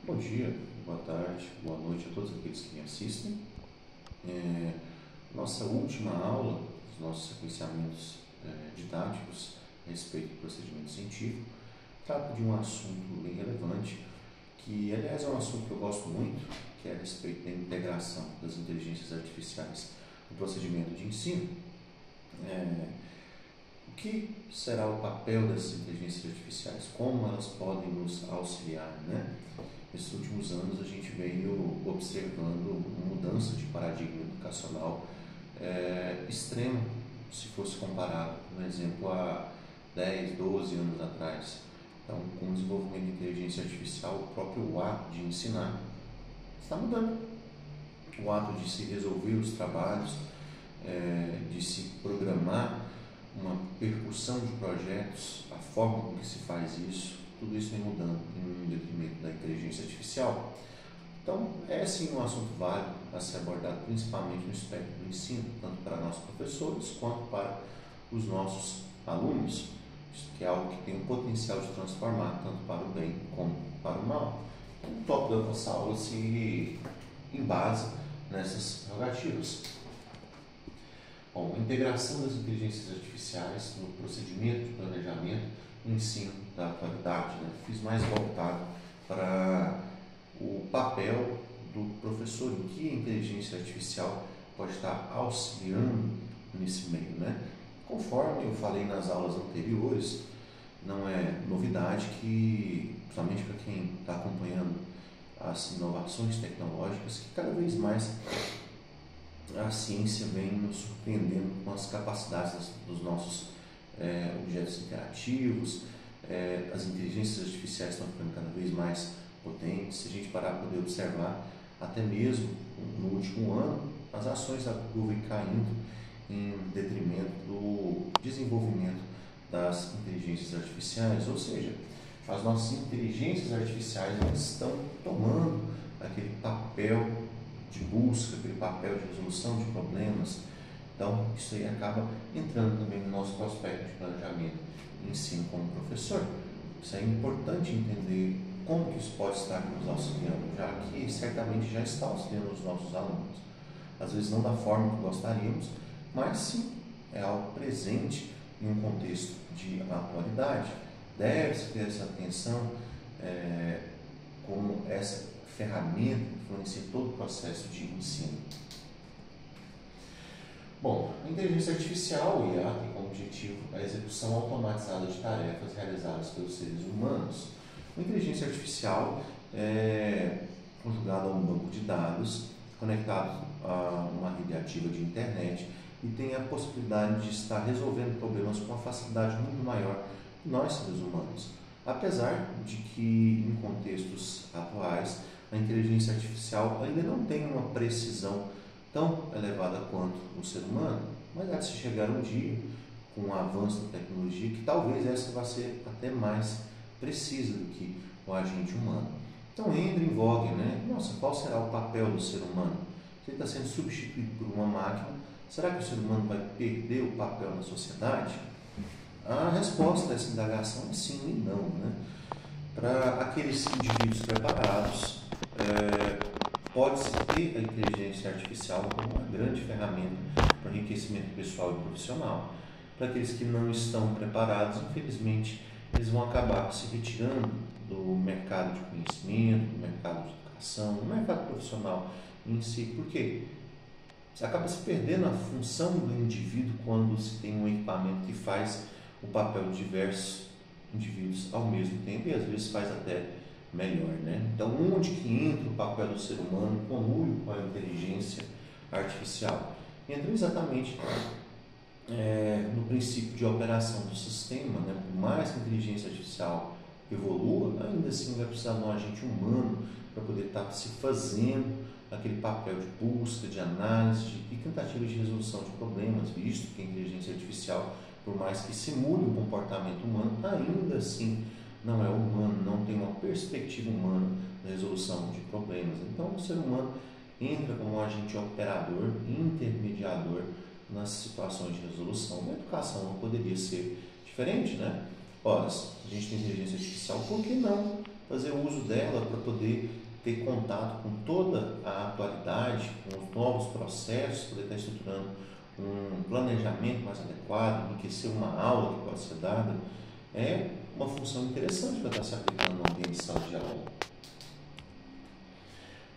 Bom dia, boa tarde, boa noite a todos aqueles que me assistem. Nossa última aula, os nossos sequenciamentos didáticos a respeito do procedimento científico, trata de um assunto bem relevante, que aliás é um assunto que eu gosto muito, que é a respeito da integração das inteligências artificiais no procedimento de ensino. O que será o papel dessas inteligências artificiais? Como elas podem nos auxiliar, né? Nesses últimos anos a gente veio observando uma mudança de paradigma educacional extrema, se fosse comparado, por exemplo, a 10, 12 anos atrás. Então, com o desenvolvimento de inteligência artificial, o próprio ato de ensinar está mudando. O ato de se resolver os trabalhos, de se programar uma percussão de projetos, a forma com que se faz isso, tudo isso vem mudando em detrimento da inteligência artificial. Então, é sim um assunto válido a ser abordado principalmente no espectro do ensino, tanto para nossos professores quanto para os nossos alunos, que é algo que tem o potencial de transformar tanto para o bem como para o mal. Então, o tópico da nossa aula se embasa nessas prerrogativas. Bom, a integração das inteligências artificiais no procedimento de planejamento e ensino da atualidade, né? Fiz mais voltado para o papel do professor, em que a inteligência artificial pode estar auxiliando nesse meio, né? Conforme eu falei nas aulas anteriores, não é novidade que, principalmente para quem está acompanhando as inovações tecnológicas, que cada vez mais a ciência vem nos surpreendendo com as capacidades dos nossos objetos interativos. As inteligências artificiais estão ficando cada vez mais potentes. Se a gente parar para poder observar, até mesmo no último ano, as ações da Google vêm caindo em detrimento do desenvolvimento das inteligências artificiais, ou seja, as nossas inteligências artificiais estão tomando aquele papel de busca, aquele papel de resolução de problemas. Então, isso aí acaba entrando também no nosso prospecto de planejamento e ensino como professor. Isso é importante entender como que isso pode estar nos auxiliando, já que certamente já está auxiliando os nossos alunos. Às vezes não da forma que gostaríamos, mas sim é algo presente em um contexto de atualidade. Deve-se ter essa atenção como essa ferramenta que influencia todo o processo de ensino. Bom, a inteligência artificial, o IA, tem como objetivo a execução automatizada de tarefas realizadas pelos seres humanos. A inteligência artificial é conjugada a um banco de dados, conectado a uma rede ativa de internet e tem a possibilidade de estar resolvendo problemas com uma facilidade muito maior que nós, seres humanos. Apesar de que, em contextos atuais, a inteligência artificial ainda não tem uma precisão tão elevada quanto o ser humano, mas há de se chegar um dia, com o avanço da tecnologia, que talvez essa vá ser até mais precisa do que o agente humano. Então entra em vogue, né? Nossa, qual será o papel do ser humano? Se ele está sendo substituído por uma máquina, será que o ser humano vai perder o papel na sociedade? A resposta a essa indagação é sim e não, né? Para aqueles indivíduos preparados, pode-se ter a inteligência artificial como uma grande ferramenta para enriquecimento pessoal e profissional. Para aqueles que não estão preparados, infelizmente, eles vão acabar se retirando do mercado de conhecimento, do mercado de educação, do mercado profissional em si. Por quê? Você acaba se perdendo a função do indivíduo quando se tem um equipamento que faz o papel de diversos indivíduos ao mesmo tempo e às vezes faz até melhor, né? Então, onde que entra o papel do ser humano em conluio com a inteligência artificial? Entra exatamente no princípio de operação do sistema, né? Por mais que a inteligência artificial evolua, ainda assim vai precisar de um agente humano para poder estar se fazendo aquele papel de busca, de análise e tentativa de resolução de problemas, visto que a inteligência artificial, por mais que simule um comportamento humano, ainda assim não é humano, não tem uma perspectiva humana na resolução de problemas. Então, o ser humano entra como um agente operador, intermediador nas situações de resolução. Na educação não poderia ser diferente, né? Ora, a gente tem inteligência artificial, por que não fazer uso dela para poder ter contato com toda a atualidade, com os novos processos, poder estar estruturando um planejamento mais adequado, enriquecer uma aula que pode ser dada, é uma função interessante para estar se aplicando no ambiente de sala de aula.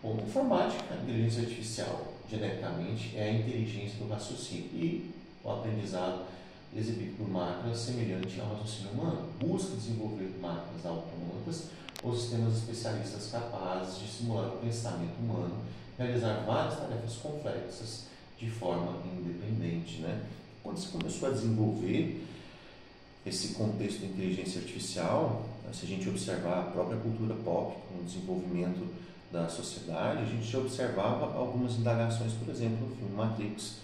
Bom, informática, a inteligência artificial, genericamente, é a inteligência do raciocínio e o aprendizado exibido por máquinas semelhante ao raciocínio humano. Busca desenvolver máquinas autônomas ou sistemas especialistas capazes de simular o pensamento humano, realizar várias tarefas complexas de forma independente. Quando se começou a desenvolver esse contexto de inteligência artificial, se a gente observar a própria cultura pop, com o desenvolvimento da sociedade, a gente já observava algumas indagações, por exemplo, no filme Matrix.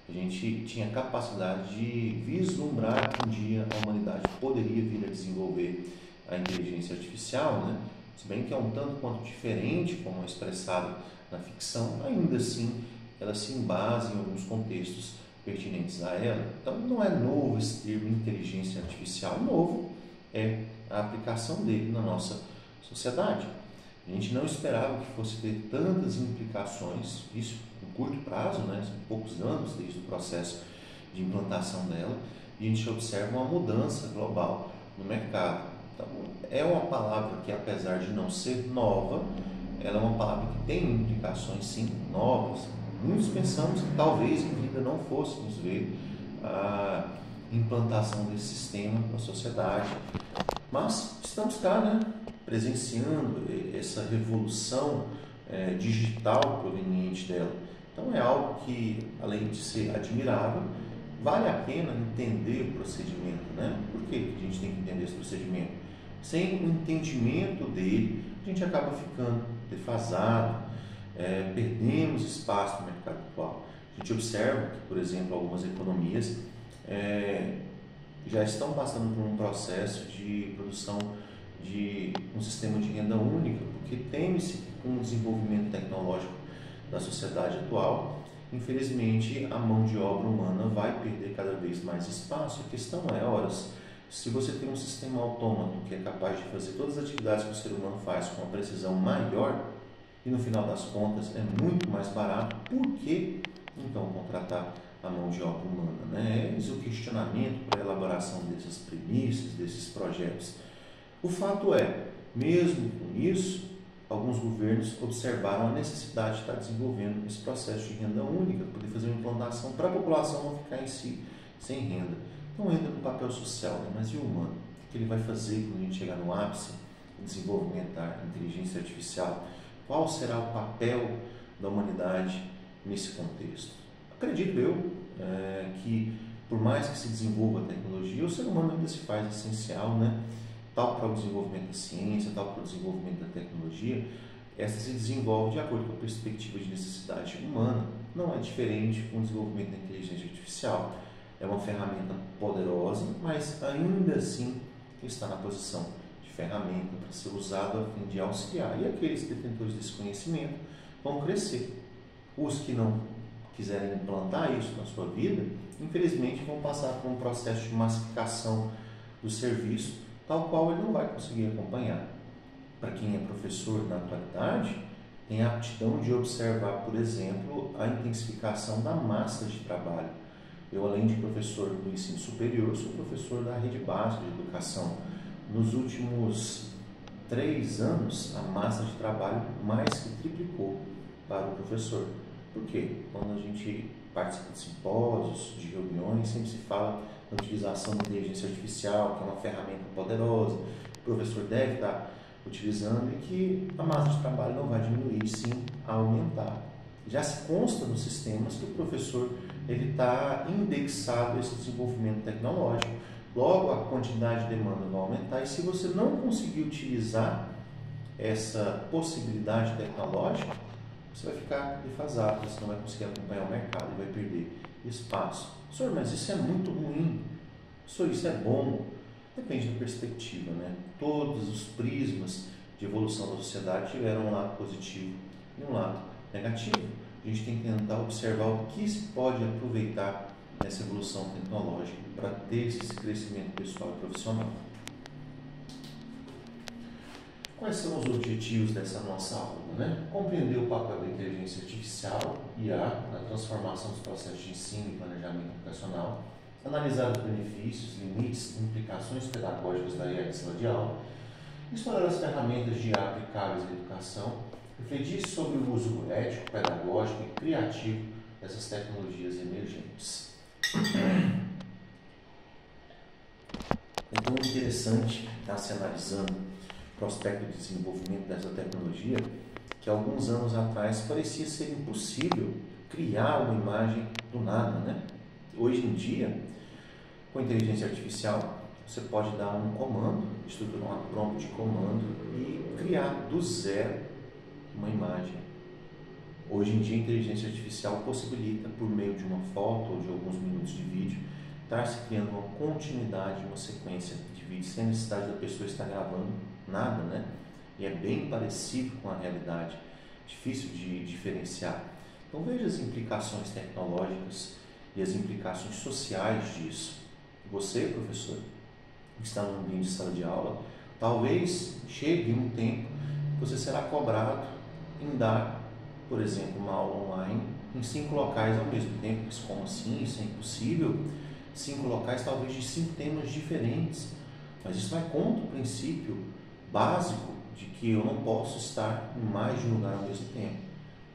A gente tinha capacidade de vislumbrar que um dia a humanidade poderia vir a desenvolver a inteligência artificial, Se bem que é um tanto quanto diferente, como é expressado na ficção, ainda assim ela se embasa em alguns contextos pertinentes a ela. Então não é novo esse termo inteligência artificial, novo é a aplicação dele na nossa sociedade. A gente não esperava que fosse ter tantas implicações, isso em curto prazo, são poucos anos desde o processo de implantação dela, e a gente observa uma mudança global no mercado. Então, é uma palavra que, apesar de não ser nova, ela é uma palavra que tem implicações, sim, novas. Muitos pensamos que talvez em vida não fôssemos ver a implantação desse sistema na sociedade, mas estamos cá, presenciando essa revolução digital proveniente dela. Então é algo que, além de ser admirável, vale a pena entender o procedimento, Por que a gente tem que entender esse procedimento? Sem o entendimento dele, a gente acaba ficando defasado, perdemos espaço no mercado atual. A gente observa que, por exemplo, algumas economias já estão passando por um processo de produção de um sistema de renda única, porque teme-se que com o desenvolvimento tecnológico da sociedade atual, infelizmente a mão de obra humana vai perder cada vez mais espaço. A questão é, se você tem um sistema autômato que é capaz de fazer todas as atividades que o ser humano faz com uma precisão maior, e no final das contas é muito mais barato, por que então contratar a mão de obra humana? Eis o questionamento para a elaboração dessas premissas, desses projetos. O fato é, mesmo com isso, alguns governos observaram a necessidade de estar desenvolvendo esse processo de renda única, para poder fazer uma implantação para a população não ficar em si sem renda. Então entra no papel social, mas e o humano? O que ele vai fazer quando a gente chegar no ápice do desenvolvimento da inteligência artificial? Qual será o papel da humanidade nesse contexto? Acredito eu que, por mais que se desenvolva a tecnologia, o ser humano ainda se faz essencial, tal para o desenvolvimento da ciência, tal para o desenvolvimento da tecnologia, essa se desenvolve de acordo com a perspectiva de necessidade humana. Não é diferente com o desenvolvimento da inteligência artificial. É uma ferramenta poderosa, mas ainda assim está na posição de ferramenta para ser usado a fim de auxiliar. E aqueles detentores desse conhecimento vão crescer. Os que não quiserem implantar isso na sua vida, infelizmente vão passar por um processo de massificação do serviço, tal qual ele não vai conseguir acompanhar. Para quem é professor na atualidade, tem a aptidão de observar, por exemplo, a intensificação da massa de trabalho. Eu, além de professor do ensino superior, sou professor da rede básica de educação. Nos últimos 3 anos, a massa de trabalho mais que triplicou para o professor. Por quê? Quando a gente participa de simpósios, de reuniões, sempre se fala da utilização da inteligência artificial, que é uma ferramenta poderosa, que o professor deve estar utilizando e que a massa de trabalho não vai diminuir, sim aumentar. Já se consta nos sistemas que o professor está indexado a esse desenvolvimento tecnológico. Logo, a quantidade de demanda vai aumentar e se você não conseguir utilizar essa possibilidade tecnológica, você vai ficar defasado, você não vai conseguir acompanhar o mercado e vai perder espaço. Senhor, mas isso é muito ruim. Senhor, isso é bom. Depende da perspectiva, Todos os prismas de evolução da sociedade tiveram um lado positivo e um lado negativo. A gente tem que tentar observar o que se pode aproveitar nessa evolução tecnológica para ter esse crescimento pessoal e profissional. Quais são os objetivos dessa nossa aula, né? Compreender o papel da inteligência artificial, IA, na transformação dos processos de ensino e planejamento educacional, analisar os benefícios, limites e implicações pedagógicas da IA em sala de aula, explorar as ferramentas de IA aplicáveis à educação, refletir sobre o uso ético, pedagógico e criativo dessas tecnologias emergentes. Então, o interessante está se analisando o prospecto de desenvolvimento dessa tecnologia, que alguns anos atrás parecia ser impossível criar uma imagem do nada, né? Hoje em dia, com a inteligência artificial, você pode dar um comando, estruturar uma prompt de comando e criar do zero uma imagem. Hoje em dia, a inteligência artificial possibilita, por meio de uma foto ou de alguns minutos de vídeo, estar se criando uma continuidade, uma sequência de vídeos, sem necessidade da pessoa estar gravando nada, né? E é bem parecido com a realidade, difícil de diferenciar. Então veja as implicações tecnológicas e as implicações sociais disso. Você, professor, que está no ambiente de sala de aula, talvez chegue um tempo que você será cobrado em dar, por exemplo, uma aula online em 5 locais ao mesmo tempo. Mas como assim? Isso é impossível. 5 locais, talvez de 5 temas diferentes. Mas isso vai contra o princípio básico de que eu não posso estar em mais de um lugar ao mesmo tempo.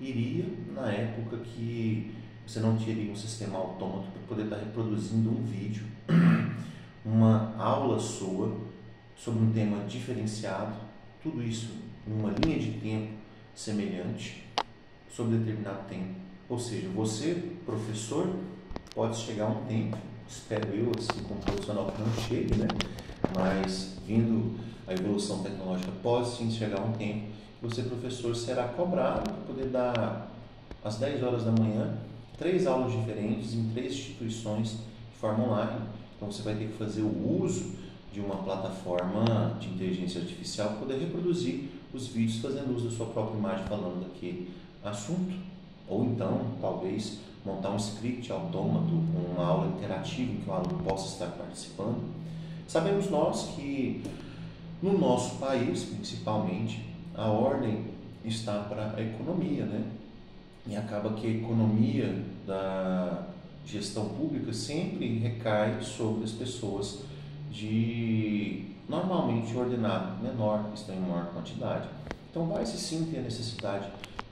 Iria na época que você não teria um sistema autômato para poder estar reproduzindo um vídeo, uma aula sua sobre um tema diferenciado, tudo isso em uma linha de tempo semelhante, sobre determinado tempo. Ou seja, você, professor, pode chegar a um tempo, espero eu, assim como profissional, que não chegue, né? Mas vindo a evolução tecnológica, pode sim chegar a um tempo que você, professor, será cobrado para poder dar às 10 horas da manhã 3 aulas diferentes em 3 instituições de forma online. Então você vai ter que fazer o uso de uma plataforma de inteligência artificial para poder reproduzir os vídeos fazendo uso da sua própria imagem falando daquele assunto. Ou então, talvez, montar um script autômato com uma aula interativa em que o aluno possa estar participando. Sabemos nós que no nosso país, principalmente, a ordem está para a economia, né? E acaba que a economia da gestão pública sempre recai sobre as pessoas de normalmente ordenado menor, que estão em maior quantidade. Então vai-se sim ter a necessidade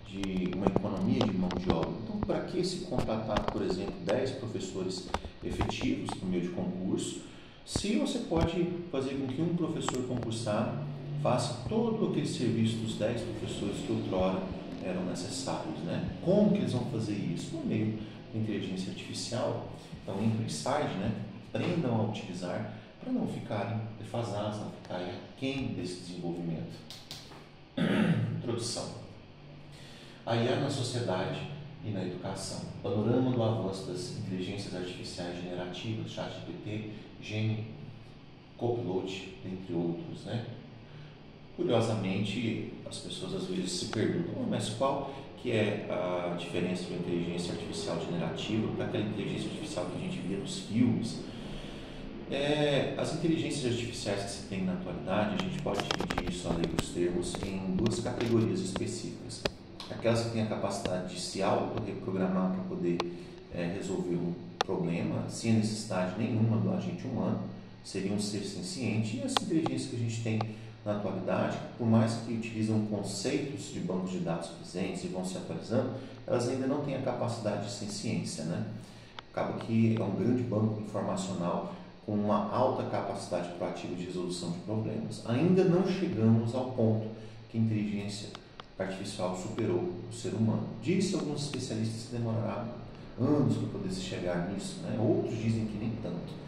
de uma economia de mão de obra. Então, para que se contratar, por exemplo, 10 professores efetivos por meio de concurso, se você pode fazer com que um professor concursado faça todo aquele serviço dos 10 professores que outrora eram necessários, né? Como que eles vão fazer isso? Por meio da inteligência artificial. Então, entre o site, né? Aprendam a utilizar para não ficarem defasados, não ficarem aquém desse desenvolvimento. Introdução. A IA na sociedade e na educação. Panorama do avanço das inteligências artificiais generativas, ChatGPT, Gemini, Copilot, entre outros, né? Curiosamente, as pessoas às vezes se perguntam, mas qual que é a diferença de uma inteligência artificial generativa para aquela inteligência artificial que a gente via nos filmes? As inteligências artificiais que se tem na atualidade, a gente pode dividir isso, além dos termos, em 2 categorias específicas. Aquelas que têm a capacidade de se auto-reprogramar para poder resolver um problema sem necessidade nenhuma do agente humano, seria um ser senciente, e as inteligências que a gente tem na atualidade, por mais que utilizam conceitos de bancos de dados presentes e vão se atualizando, elas ainda não têm a capacidade de senciência, né? Acaba que é um grande banco informacional com uma alta capacidade proativa de resolução de problemas. Ainda não chegamos ao ponto que a inteligência artificial superou o ser humano. Disse alguns especialistas que demorará anos para poder se chegar nisso, né? Outros dizem que nem tanto.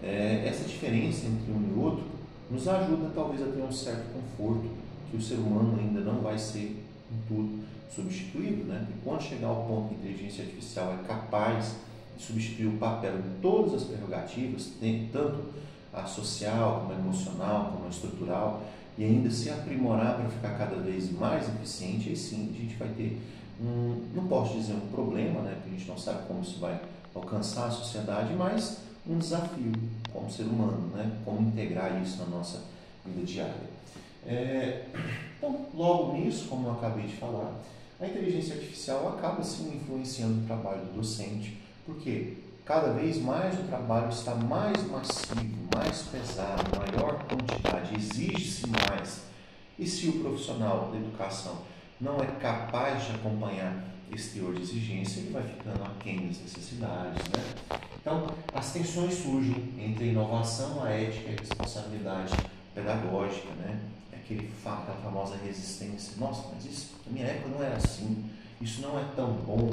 Essa diferença entre um e outro nos ajuda talvez a ter um certo conforto, que o ser humano ainda não vai ser em tudo substituído, né? E quando chegar ao ponto que a inteligência artificial é capaz de substituir o papel em todas as prerrogativas, tanto a social, como a emocional, como a estrutural, e ainda se aprimorar para ficar cada vez mais eficiente, aí sim a gente vai ter não posso dizer um problema, né? Porque a gente não sabe como isso vai alcançar a sociedade, mas um desafio como ser humano, né? Como integrar isso na nossa vida diária. Então, logo nisso, como eu acabei de falar, a inteligência artificial acaba sim influenciando o trabalho do docente, porque cada vez mais o trabalho está mais massivo, mais pesado, maior quantidade, exige-se mais. E se o profissional da educação não é capaz de acompanhar esse teor de exigência, ele vai ficando aquém das necessidades, né? Então, as tensões surgem entre a inovação, a ética e a responsabilidade pedagógica, né? Aquela famosa resistência. Nossa, mas isso na minha época não era assim, isso não é tão bom.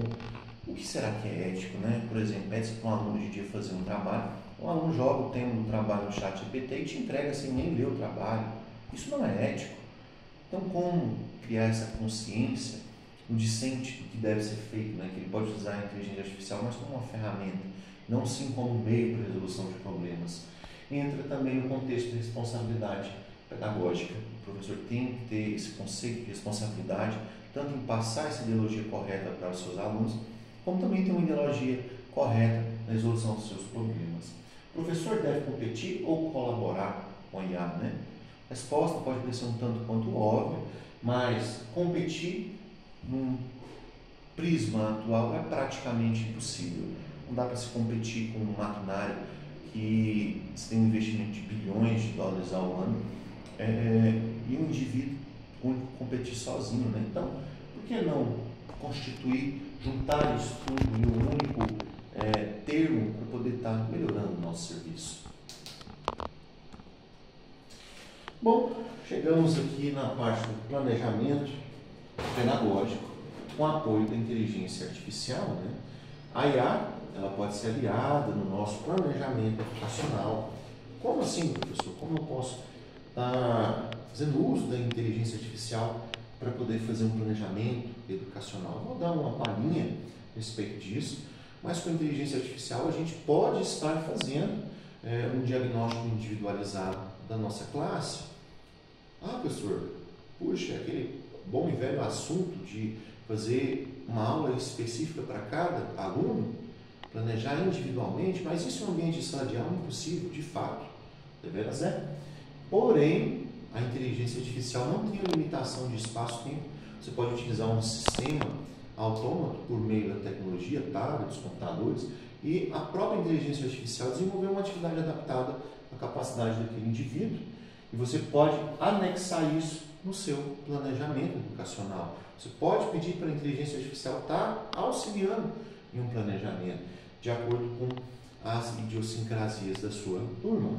O que será que é ético, né? Por exemplo, pede para um aluno de dia fazer um trabalho, o aluno joga o tema do trabalho no chat GPT e te entrega sem nem ler o trabalho. Isso não é ético. Então, como criar essa consciência no discente do que deve ser feito, né? Que ele pode usar a inteligência artificial, mas como uma ferramenta, não sim como meio para a resolução de problemas. Entra também no contexto de responsabilidade pedagógica. O professor tem que ter esse conceito de responsabilidade, tanto em passar essa ideologia correta para os seus alunos, como também ter uma ideologia correta na resolução dos seus problemas. O professor deve competir ou colaborar com a IA, né? A resposta pode parecer um tanto quanto óbvia, mas competir num prisma atual é praticamente impossível. Não dá para se competir com um maquinário que tem um investimento de bilhões de dólares ao ano e um indivíduo único competir sozinho, né? Então, por que não constituir, juntar isso tudo em um único termo para poder estar melhorando o nosso serviço? Bom, chegamos aqui na parte do planejamento pedagógico com apoio da inteligência artificial, né? A IA, ela pode ser aliada no nosso planejamento educacional. Como assim, professor? Como eu posso estar fazendo uso da inteligência artificial para poder fazer um planejamento educacional? Vou dar uma palhinha a respeito disso, mas com a inteligência artificial a gente pode estar fazendo um diagnóstico individualizado da nossa classe. Ah, professor, puxa, aquele bom e velho assunto de fazer uma aula específica para cada aluno, planejar individualmente, mas isso em um ambiente de sala de aula é impossível, de fato, deveras é. Porém, a inteligência artificial não tem a limitação de espaço-tempo. Você pode utilizar um sistema autômato por meio da tecnologia, tablets, computadores, e a própria inteligência artificial desenvolver uma atividade adaptada à capacidade daquele indivíduo. E você pode anexar isso no seu planejamento educacional. Você pode pedir para a inteligência artificial estar auxiliando em um planejamento, de acordo com as idiosincrasias da sua turma.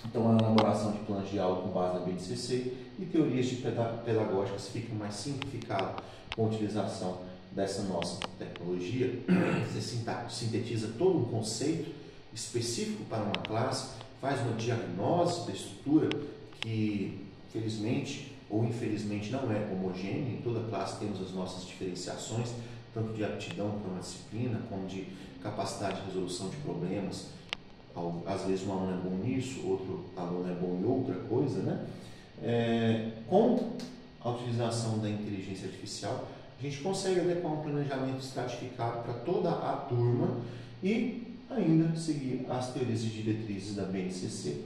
Então, a elaboração de planos de aula com base na BNCC e teorias pedagógicas fica mais simplificado com a utilização dessa nossa tecnologia. Você sintetiza todo um conceito específico para uma classe, faz uma diagnose da estrutura que, felizmente ou infelizmente, não é homogênea. Em toda classe temos as nossas diferenciações, tanto de aptidão para uma disciplina, como de capacidade de resolução de problemas. Às vezes um aluno é bom nisso, outro aluno é bom em outra coisa, né? Com a utilização da inteligência artificial, a gente consegue adequar um planejamento estratificado para toda a turma e ainda seguir as teorias e diretrizes da BNCC.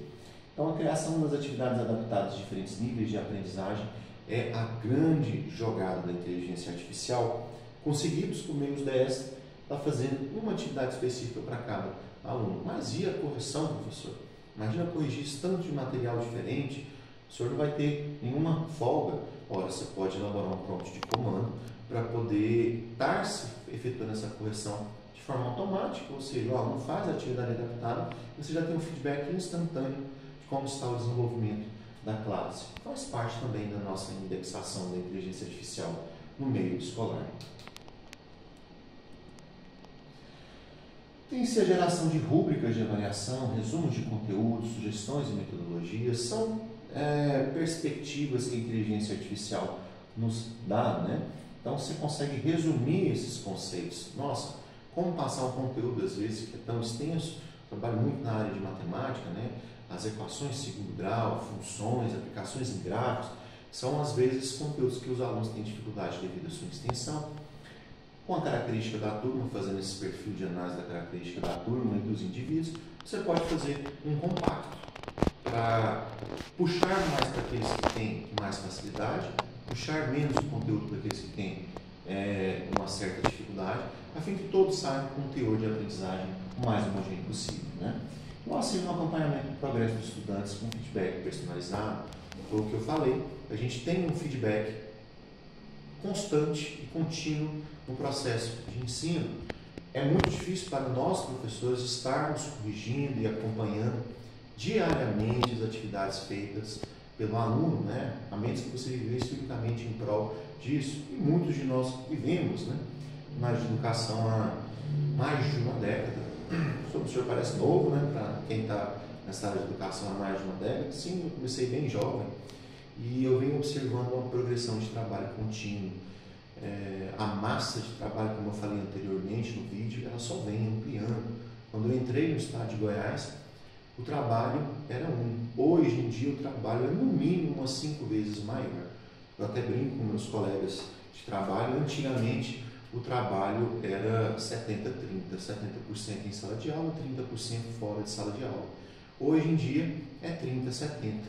Então, a criação das atividades adaptadas a diferentes níveis de aprendizagem é a grande jogada da inteligência artificial, conseguidos por meio desta, está fazendo uma atividade específica para cada aluno. Mas e a correção, professor? Imagina corrigir esse tanto de material diferente, o senhor não vai ter nenhuma folga. Ora, você pode elaborar um prompt de comando para poder estar se efetuando essa correção de forma automática, ou seja, o aluno faz a atividade adaptada e você já tem um feedback instantâneo de como está o desenvolvimento da classe. Faz parte também da nossa indexação da inteligência artificial no meio escolar. Tem-se a geração de rúbricas de avaliação, resumos de conteúdos, sugestões e metodologias, são perspectivas que a inteligência artificial nos dá, né? Então você consegue resumir esses conceitos. Nossa, como passar um conteúdo às vezes que é tão extenso, trabalho muito na área de matemática, né? As equações de segundo grau, funções, aplicações em gráficos, são às vezes conteúdos que os alunos têm dificuldade devido à sua extensão. Com a característica da turma, fazendo esse perfil de análise da característica da turma e dos indivíduos, você pode fazer um compacto para para puxar mais para aqueles que têm mais facilidade, puxar menos o conteúdo para aqueles que têm uma certa dificuldade, a fim de que todos saiam com um teor de aprendizagem o mais homogêneo possível, né? Então, assim, no acompanhamento do progresso dos estudantes com feedback personalizado, foi o que eu falei, a gente tem um feedback constante e contínuo no processo de ensino. É muito difícil para nós, professores, estarmos corrigindo e acompanhando diariamente as atividades feitas pelo aluno, né? A menos que você vive estritamente em prol disso. E muitos de nós vivemos, né, na educação há mais de uma década. O senhor parece novo, né, para quem está nessa área de educação há mais de uma década. Sim, eu comecei bem jovem e eu venho observando uma progressão de trabalho contínuo. A massa de trabalho, como eu falei anteriormente no vídeo, ela só vem ampliando. Quando eu entrei no estado de Goiás, o trabalho era Hoje em dia o trabalho é no mínimo umas 5 vezes maior. Eu até brinco com meus colegas de trabalho. Antigamente o trabalho era 70-30, 70% em sala de aula, 30% fora de sala de aula. Hoje em dia é 30-70.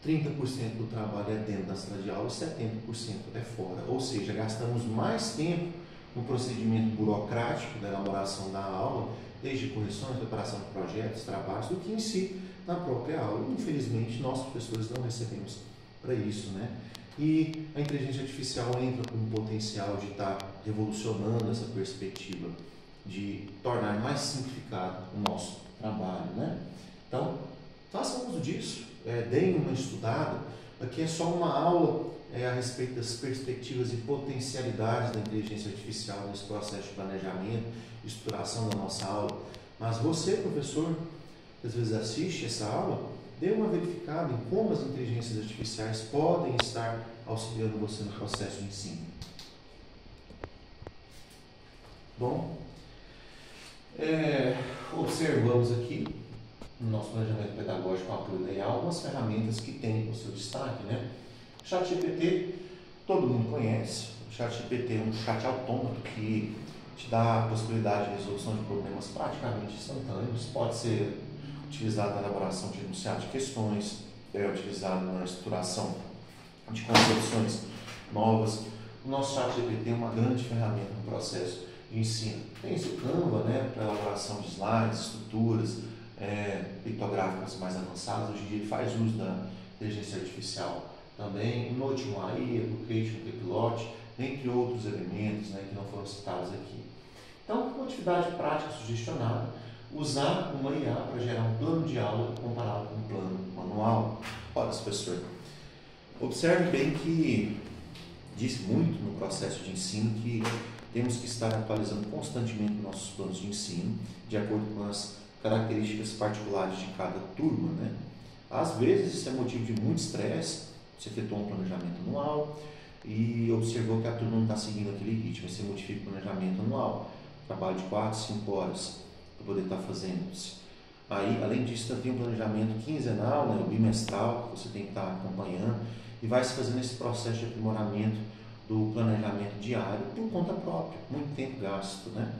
30% do trabalho é dentro da sala de aula e 70% é fora. Ou seja, gastamos mais tempo no procedimento burocrático da elaboração da aula, desde correções, preparação de projetos, trabalhos, do que em si na própria aula. Infelizmente, nós professores não recebemos para isso, né? E a inteligência artificial entra com um potencial de estar revolucionando essa perspectiva, de tornar mais simplificado o nosso trabalho, né? Então, façam uso disso, deem uma estudada. Aqui é só uma aula a respeito das perspectivas e potencialidades da inteligência artificial nesse processo de planejamento, estruturação da nossa aula. Mas você, professor, que às vezes assiste essa aula, dê uma verificada em como as inteligências artificiais podem estar auxiliando você no processo de ensino. Bom, observamos aqui no nosso planejamento pedagógico, apoio da IA, algumas ferramentas que têm o seu destaque, né? O ChatGPT, todo mundo conhece. O ChatGPT é um chat autômato que te dá a possibilidade de resolução de problemas praticamente instantâneos. Pode ser utilizado na elaboração de enunciado de questões, utilizado na estruturação de concepções novas. O nosso ChatGPT é uma grande ferramenta no processo de ensino. Tem esse Canva, né, para elaboração de slides, estruturas pictográficas mais avançadas. Hoje em dia ele faz uso da inteligência artificial também. O Notion.ai, Education, Kepilot, entre outros elementos, né, que não foram citados aqui. Então, uma atividade prática sugestionada, usar uma IA para gerar um plano de aula comparado com um plano manual. Olha, professor, observe bem que diz muito no processo de ensino que temos que estar atualizando constantemente nossos planos de ensino, de acordo com as características particulares de cada turma, né? Às vezes isso é motivo de muito estresse. Você efetuou um planejamento anual e observou que a turma não está seguindo aquele ritmo, você modifica o planejamento anual, trabalho de 4, 5 horas para poder estar fazendo isso. Aí, além disso, tem um planejamento quinzenal, né, bimestral, que você tem que estar acompanhando, e vai se fazendo esse processo de aprimoramento do planejamento diário por conta própria, muito tempo gasto, né?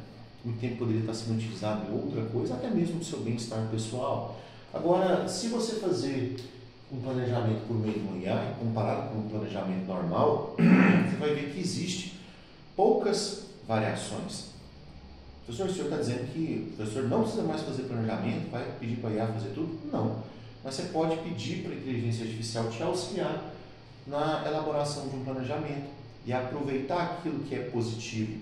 Muito tempo poderia estar sendo utilizado em outra coisa, até mesmo no seu bem-estar pessoal. Agora, se você fazer um planejamento por meio de uma IA, comparado com um planejamento normal, você vai ver que existe poucas variações. Professor, o senhor está dizendo que o professor não precisa mais fazer planejamento, vai pedir para a IA fazer tudo? Não. Mas você pode pedir para a inteligência artificial te auxiliar na elaboração de um planejamento e aproveitar aquilo que é positivo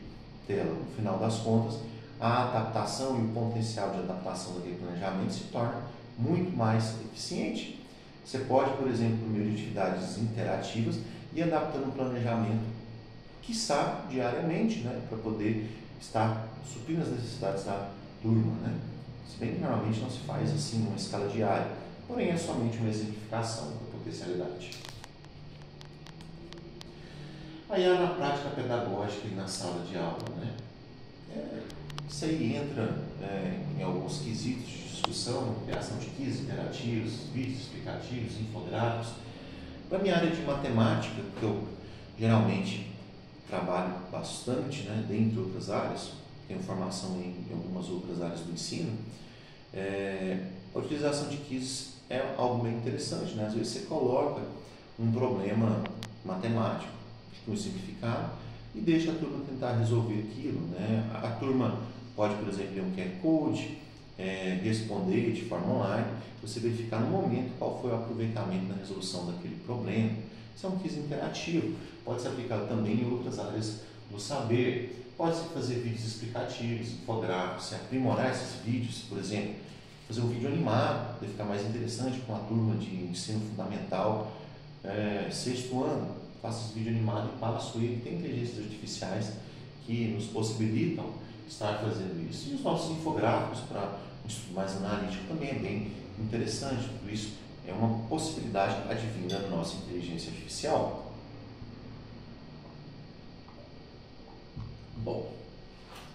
dela. No final das contas, a adaptação e o potencial de adaptação daquele planejamento se torna muito mais eficiente. Você pode, por exemplo, por meio de atividades interativas, ir adaptando o planejamento, quiçá diariamente, né, para poder estar suprindo as necessidades da turma, né? Se bem que normalmente não se faz assim numa escala diária, porém é somente uma exemplificação da potencialidade. Aí na prática pedagógica e na sala de aula, né? Isso aí entra em alguns quesitos de discussão, criação de quizzes interativos, vídeos explicativos, infográficos. Para a minha área de matemática, que eu geralmente trabalho bastante, né, dentre outras áreas, tenho formação em algumas outras áreas do ensino, A utilização de quizzes é algo bem interessante, né? Às vezes você coloca um problema matemático, com simplificado, e deixa a turma tentar resolver aquilo, né? A turma pode, por exemplo, ler um QR Code, responder de forma online, você verificar no momento qual foi o aproveitamento na resolução daquele problema. Isso é um quiz interativo, pode ser aplicado também em outras áreas do saber, pode-se fazer vídeos explicativos, infográficos, se aprimorar esses vídeos, por exemplo, fazer um vídeo animado, para ficar mais interessante com a turma de ensino fundamental, sexto ano, faço esse vídeo animado e passo ele. Tem inteligências artificiais que nos possibilitam estar fazendo isso. E os nossos infográficos para um estudo mais analítico também é bem interessante. Tudo isso é uma possibilidade advinda da nossa inteligência artificial. Bom,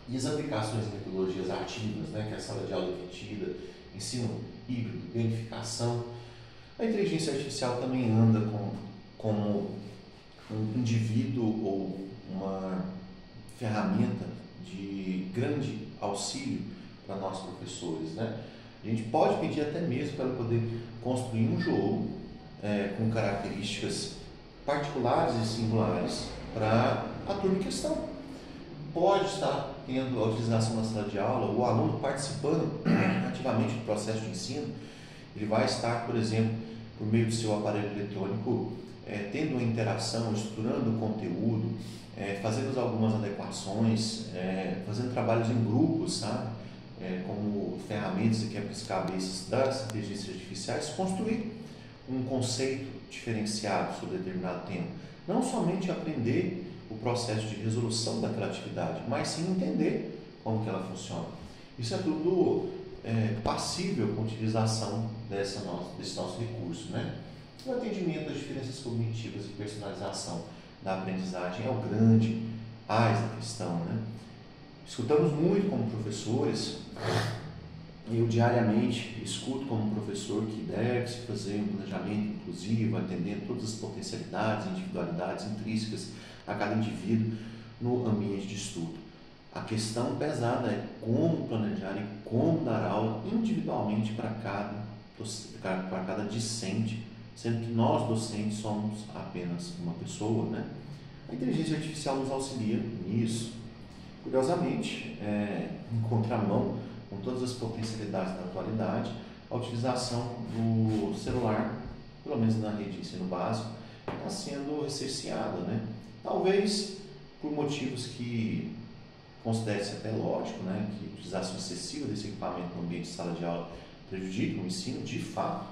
e as aplicações de metodologias ativas, né, que é a sala de aula invertida, ensino híbrido, gamificação. A inteligência artificial também anda como um indivíduo ou uma ferramenta de grande auxílio para nós professores, né? A gente pode pedir até mesmo para poder construir um jogo com características particulares e singulares para a turma em questão. Pode estar tendo a utilização na sala de aula, o aluno participando ativamente do processo de ensino. Ele vai estar, por exemplo, por meio do seu aparelho eletrônico, tendo uma interação, estruturando o conteúdo, fazendo algumas adequações, fazendo trabalhos em grupos, sabe? Como ferramentas e quebra-cabeças das inteligências artificiais, construir um conceito diferenciado sobre determinado tema. Não somente aprender o processo de resolução daquela atividade, mas sim entender como que ela funciona. Isso é tudo passível com a utilização desse nosso recurso, né? O atendimento às diferenças cognitivas e personalização da aprendizagem é o grande ás da questão, né? Escutamos muito como professores, eu diariamente escuto como professor que deve-se fazer um planejamento inclusivo, atendendo todas as potencialidades e individualidades intrínsecas a cada indivíduo no ambiente de estudo. A questão pesada é como planejar e como dar aula individualmente para cada discente, sendo que nós docentes somos apenas uma pessoa, né? A inteligência artificial nos auxilia nisso. Curiosamente, em contramão com todas as potencialidades da atualidade, a utilização do celular, pelo menos na rede de ensino básico, está sendo recerceada, né? Talvez por motivos que considere-se até lógico, né? Que a utilização excessiva desse equipamento no ambiente de sala de aula prejudica o ensino, de fato.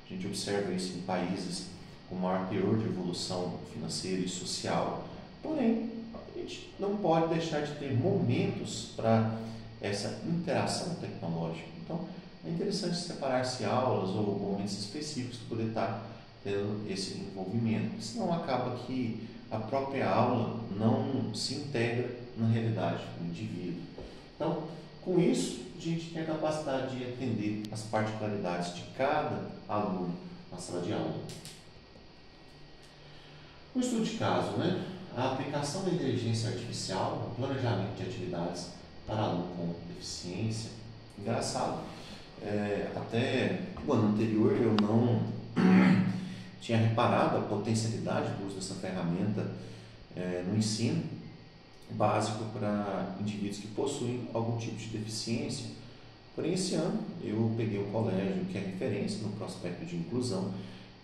A gente observa isso em países com maior teor de evolução financeira e social, porém, a gente não pode deixar de ter momentos para essa interação tecnológica. Então, é interessante separar-se aulas ou momentos específicos para poder estar tendo esse envolvimento, senão acaba que a própria aula não se integra na realidade do indivíduo. Então, com isso, a gente tem a capacidade de atender as particularidades de cada aluno na sala de aula. O estudo de caso, né? A aplicação da inteligência artificial no planejamento de atividades para aluno com deficiência. Engraçado, até o ano anterior eu não tinha reparado a potencialidade do uso dessa ferramenta no ensino básico para indivíduos que possuem algum tipo de deficiência. Porém, esse ano eu peguei o colégio que é referência no prospecto de inclusão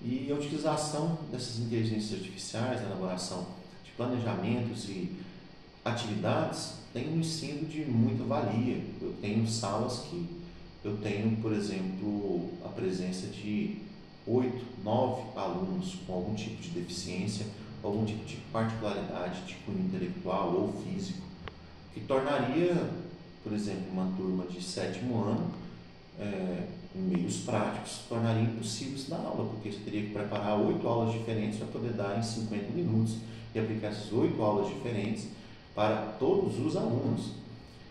e a utilização dessas inteligências artificiais na elaboração de planejamentos e atividades tem um ensino de muita valia. Eu tenho salas que eu tenho, por exemplo, a presença de 8, 9 alunos com algum tipo de deficiência, algum tipo de particularidade de cunho intelectual ou físico, que tornaria, por exemplo, uma turma de 7º ano, em meios práticos, tornaria impossível isso dar aula, porque você teria que preparar 8 aulas diferentes para poder dar em 50 minutos e aplicar essas 8 aulas diferentes para todos os alunos.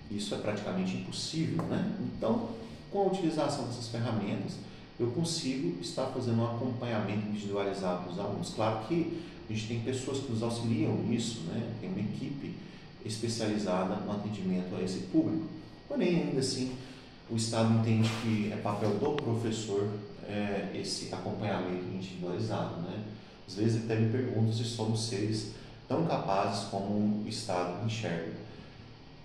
Isso é praticamente impossível, né? Então, com a utilização dessas ferramentas, eu consigo estar fazendo um acompanhamento individualizado dos alunos. Claro que a gente tem pessoas que nos auxiliam nisso, né? Tem uma equipe especializada no atendimento a esse público. Porém, ainda assim, o Estado entende que é papel do professor esse acompanhamento individualizado, né? Às vezes até me pergunto se somos seres tão capazes como o Estado enxerga.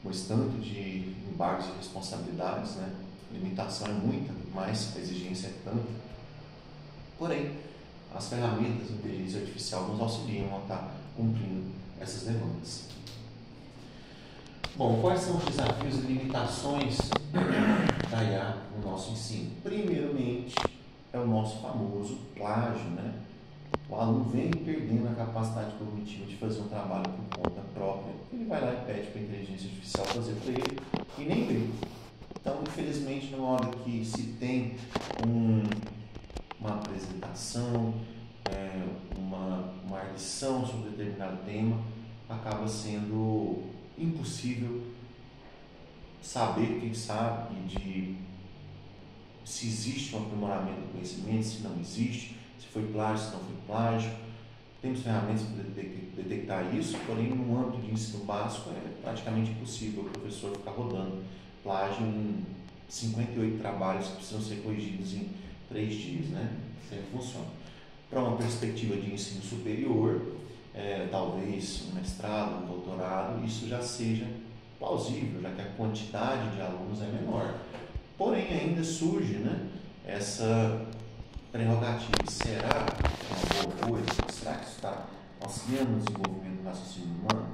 Pois tanto de embargos e responsabilidades, né? A limitação é muita, mas a exigência é tanta. Porém, as ferramentas de inteligência artificial nos auxiliam a estar cumprindo essas demandas. Bom, quais são os desafios e limitações da IA no nosso ensino? Primeiramente, é o nosso famoso plágio, né? O aluno vem perdendo a capacidade cognitiva de fazer um trabalho por conta própria. Ele vai lá e pede para a inteligência artificial fazer para ele e nem vê. Então, infelizmente, na hora que se tem uma apresentação, uma lição sobre determinado tema, acaba sendo impossível saber quem sabe de se existe um aprimoramento do conhecimento, se não existe, se foi plágio, se não foi plágio. Temos ferramentas para detectar isso, porém no âmbito de ensino básico é praticamente impossível o professor ficar rodando plágio em 58 trabalhos que precisam ser corrigidos em 3 dias, né? Isso aí funciona. Para uma perspectiva de ensino superior, talvez um mestrado, um doutorado, isso já seja plausível, já que a quantidade de alunos é menor. Porém, ainda surge, né, essa prerrogativa. Será que é uma boa coisa? Será que isso está auxiliando no desenvolvimento do raciocínio humano?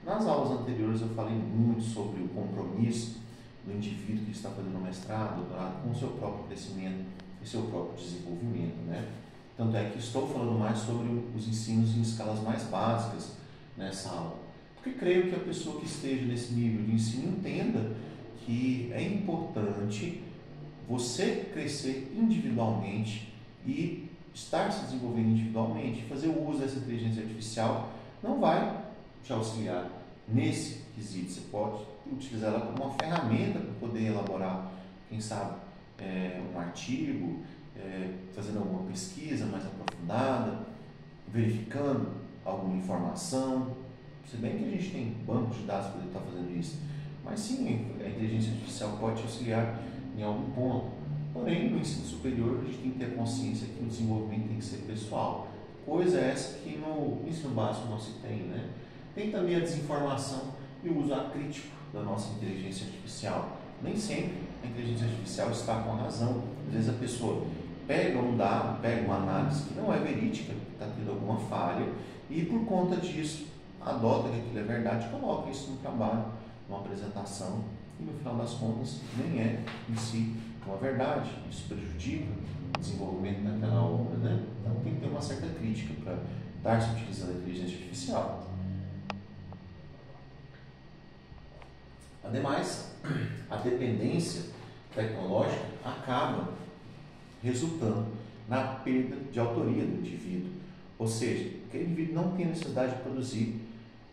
Nas aulas anteriores eu falei muito sobre o compromisso do indivíduo que está fazendo mestrado, doutorado, com o seu próprio crescimento e seu próprio desenvolvimento, né? Tanto é que estou falando mais sobre os ensinos em escalas mais básicas nessa aula. Porque creio que a pessoa que esteja nesse nível de ensino entenda que é importante você crescer individualmente e estar se desenvolvendo individualmente. Fazer o uso dessa inteligência artificial não vai te auxiliar nesse quesito. Você pode utilizar ela como uma ferramenta para poder elaborar, quem sabe, um artigo, fazendo alguma pesquisa mais aprofundada, verificando alguma informação. Se bem que a gente tem bancos de dados para estar fazendo isso, mas sim, a inteligência artificial pode te auxiliar em algum ponto. Porém, no ensino superior, a gente tem que ter consciência que o desenvolvimento tem que ser pessoal. Coisa essa que no ensino básico não se tem, né? Tem também a desinformação e o uso acrítico da nossa inteligência artificial. Nem sempre a inteligência artificial está com a razão. Às vezes a pessoa pega um dado, pega uma análise que não é verídica, está tendo alguma falha, e por conta disso adota que aquilo é verdade, coloca isso no trabalho, numa apresentação, e no final das contas nem é em si uma verdade. Isso prejudica o desenvolvimento daquela obra, né? Então tem que ter uma certa crítica para estar se utilizando a inteligência artificial. Ademais, a dependência tecnológica acaba resultando na perda de autoria do indivíduo. Ou seja, aquele indivíduo não tem necessidade de produzir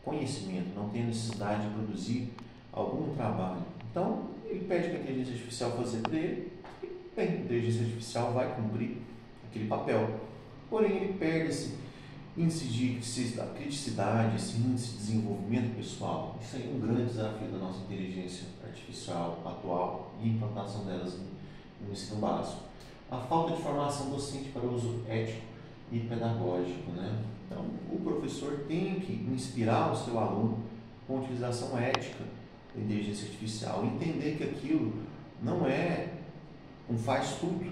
conhecimento, não tem necessidade de produzir algum trabalho. Então, ele pede para a inteligência artificial fazer para ele, e a inteligência artificial vai cumprir aquele papel. Porém, ele perde esse índice de criticidade, esse índice de desenvolvimento pessoal. Isso aí é um grande desafio da nossa inteligência artificial atual e implantação delas no ensino básico. A falta de formação docente para o uso ético e pedagógico, né? Então, o professor tem que inspirar o seu aluno com a utilização ética da inteligência artificial, entender que aquilo não é um faz-tudo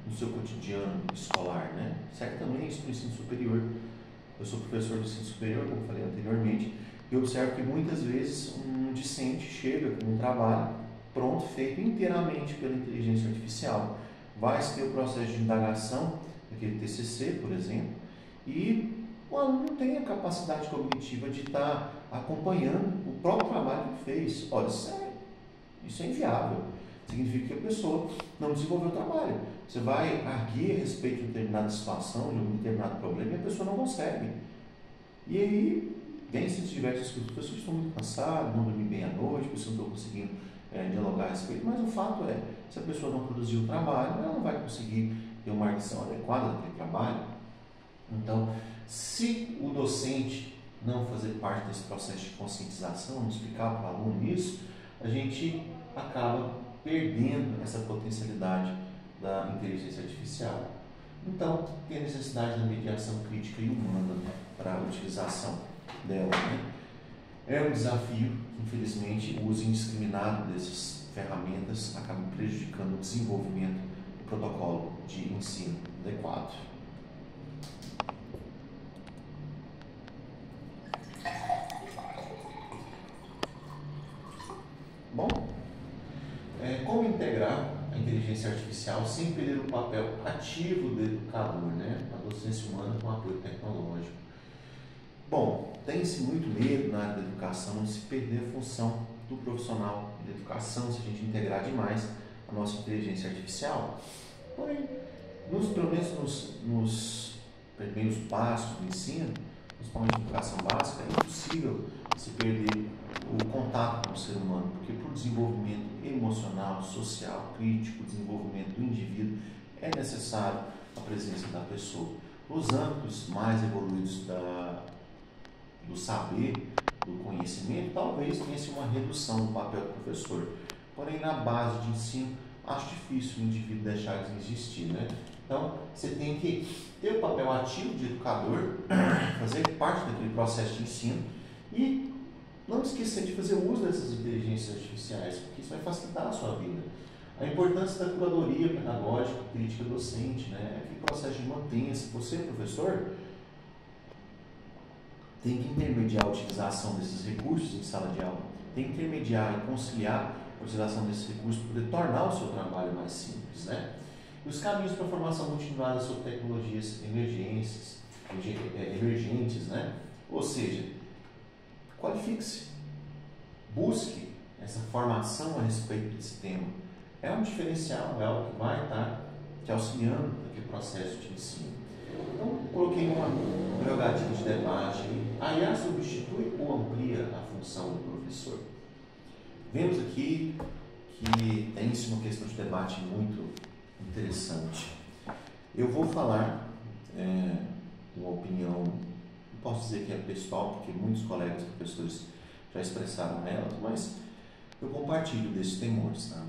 no seu cotidiano escolar, né? Certamente isso no ensino superior. Eu sou professor de ensino superior, como falei anteriormente, e observo que muitas vezes um discente chega com um trabalho pronto, feito inteiramente pela inteligência artificial. Vai-se ter o processo de indagação, aquele TCC, por exemplo, e o aluno não tem a capacidade cognitiva de estar acompanhando o próprio trabalho que fez. Olha, isso é inviável. Significa que a pessoa não desenvolveu o trabalho. Você vai arguir a respeito de determinada situação, de um determinado problema, e a pessoa não consegue. E aí, vem-se diversas coisas. As pessoas estão muito cansadas, não dormem bem à noite, as pessoas não estão conseguindo dialogar a respeito, mas o fato é, se a pessoa não produzir o trabalho, ela não vai conseguir ter uma arguição adequada daquele trabalho. Então, se o docente não fazer parte desse processo de conscientização, não explicar para o aluno isso, a gente acaba perdendo essa potencialidade da inteligência artificial. Então, tem a necessidade da mediação crítica e humana para a utilização dela, né? É um desafio que, infelizmente, o uso indiscriminado dessas ferramentas acaba prejudicando o desenvolvimento do protocolo de ensino adequado. Bom, como integrar a inteligência artificial sem perder o papel ativo do educador, né? A docência humana com apoio tecnológico. Bom, tem-se muito medo na área da educação de se perder a função do profissional de educação se a gente integrar demais a nossa inteligência artificial. Porém, pelo menos nos primeiros passos do ensino, principalmente na educação básica, é impossível se perder o contato com o ser humano, porque para o desenvolvimento emocional, social, crítico, o desenvolvimento do indivíduo, é necessário a presença da pessoa. Os âmbitos mais evoluídos do saber, do conhecimento, talvez tenha-se uma redução do papel do professor. Porém, na base de ensino, acho difícil o indivíduo deixar de existir, né? Então, você tem que ter o papel ativo de educador, fazer parte daquele processo de ensino e não esquecer de fazer uso dessas inteligências artificiais, porque isso vai facilitar a sua vida. A importância da curadoria pedagógica, crítica docente, né? Aquele processo de mantenha-se. Você, professor, tem que intermediar a utilização desses recursos em sala de aula, tem que intermediar e conciliar a utilização desses recursos para poder tornar o seu trabalho mais simples, né? E os caminhos para a formação continuada sobre tecnologias emergentes, né? Ou seja, qualifique-se, busque essa formação a respeito desse tema. É um diferencial, é algo que vai estar te auxiliando naquele processo de ensino. Então, coloquei uma jogadinha de debate aí. A IA substitui ou amplia a função do professor? Vemos aqui que tem-se uma questão de debate muito interessante. Eu vou falar uma opinião, não posso dizer que é pessoal, porque muitos colegas professores já expressaram elas, mas eu compartilho desses temores. Tá?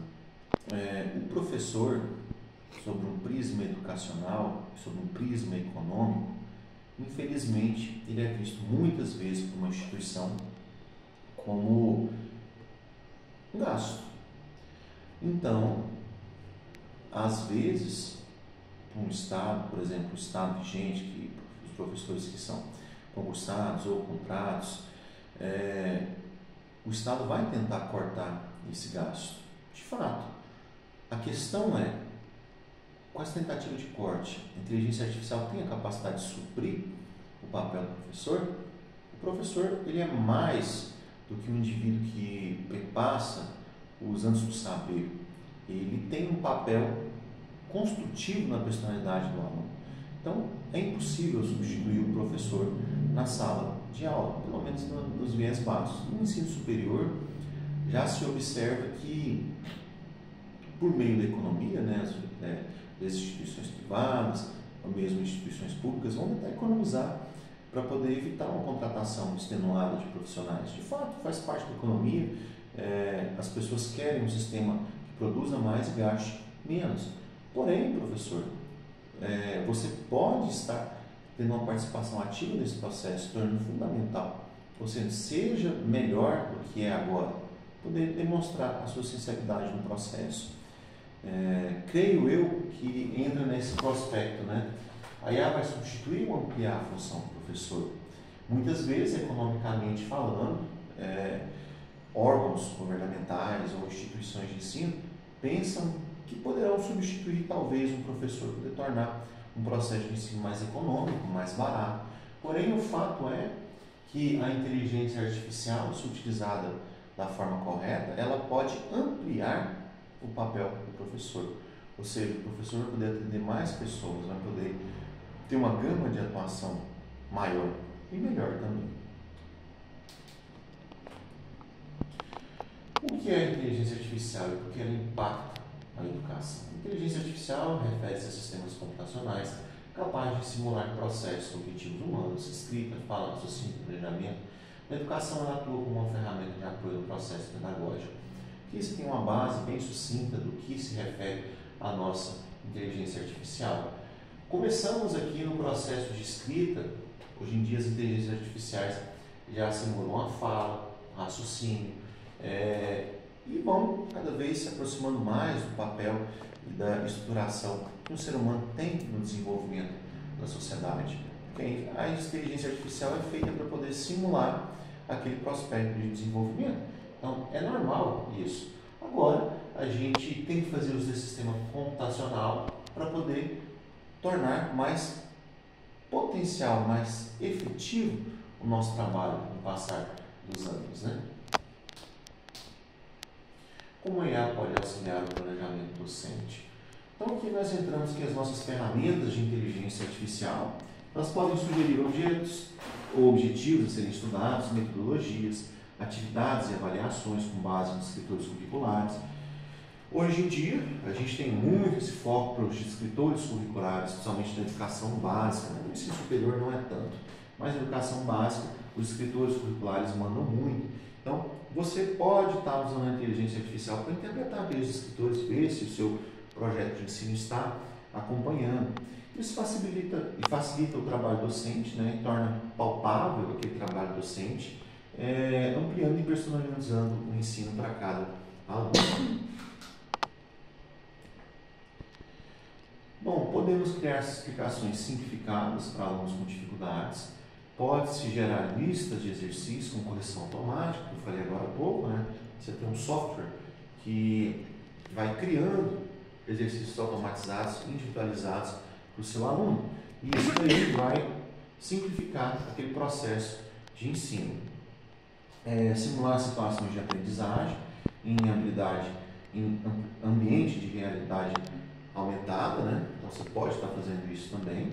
O professor, sobre um prisma educacional, sobre um prisma econômico, infelizmente, ele é visto muitas vezes por uma instituição como um gasto. Então, às vezes, um Estado, por exemplo, o Estado vigente, que os professores que são concursados ou contratos, o Estado vai tentar cortar esse gasto. De fato, a questão é, com essa tentativa de corte, a inteligência artificial tem a capacidade de suprir o papel do professor? O professor, ele é mais do que um indivíduo que perpassa os anos do saber. Ele tem um papel construtivo na personalidade do aluno. Então, é impossível substituir o professor na sala de aula, pelo menos nos viés básicos. No ensino superior, já se observa que, por meio da economia, das instituições privadas, ou mesmo instituições públicas, vão tentar economizar para poder evitar uma contratação extenuada de profissionais. De fato, faz parte da economia, as pessoas querem um sistema que produza mais e gaste menos. Porém, professor, você pode estar tendo uma participação ativa nesse processo, tornando fundamental. Ou seja, seja melhor do que é agora, poder demonstrar a sua sinceridade no processo. Creio eu que entra nesse prospecto, né? A IA vai substituir ou ampliar a função do professor? Muitas vezes, economicamente falando, órgãos governamentais ou instituições de ensino pensam que poderão substituir talvez um professor, poder tornar um processo de ensino mais econômico, mais barato. Porém, o fato é que a inteligência artificial, se utilizada da forma correta, ela pode ampliar o papel do professor. Ou seja, o professor vai poder atender mais pessoas, vai poder ter uma gama de atuação maior e melhor também. O que é a inteligência artificial e por que ela impacta a educação? A inteligência artificial refere-se a sistemas computacionais capazes de simular processos cognitivos humanos, escrita, fala, raciocínio, planejamento. Na educação, ela atua como uma ferramenta de apoio no processo pedagógico, Aqui você tem uma base bem sucinta do que se refere à nossa inteligência artificial. Começamos aqui no processo de escrita. Hoje em dia as inteligências artificiais já simulam a fala, raciocínio, e vão cada vez se aproximando mais do papel e da estruturação que o ser humano tem no desenvolvimento da sociedade. Porque a inteligência artificial é feita para poder simular aquele prospecto de desenvolvimento. Então, é normal isso. Agora, a gente tem que fazer uso desse sistema computacional para poder tornar mais potencial, mais efetivo o nosso trabalho no passar dos anos, né? Como a IA pode auxiliar o planejamento docente? Então, aqui nós entramos que as nossas ferramentas de inteligência artificial, elas podem sugerir objetos ou objetivos a serem estudados, metodologias, atividades e avaliações com base nos escritores curriculares. Hoje em dia, a gente tem muito esse foco para os escritores curriculares, principalmente na educação básica, né? No ensino superior não é tanto, mas na educação básica, os escritores curriculares mandam muito. Então, você pode estar usando a inteligência artificial para interpretar aqueles escritores, ver se o seu projeto de ensino está acompanhando. Isso facilita o trabalho docente, né? E torna palpável aquele trabalho docente, ampliando e personalizando o ensino para cada aluno. Bom, podemos criar explicações simplificadas para alunos com dificuldades. Pode-se gerar listas de exercícios com correção automática, que eu falei agora há pouco, né? Você tem um software que vai criando exercícios automatizados, individualizados para o seu aluno. E isso daí vai simplificar aquele processo de ensino. Simular situações de aprendizagem em habilidade, em ambiente de realidade aumentada, né? Então você pode estar fazendo isso também.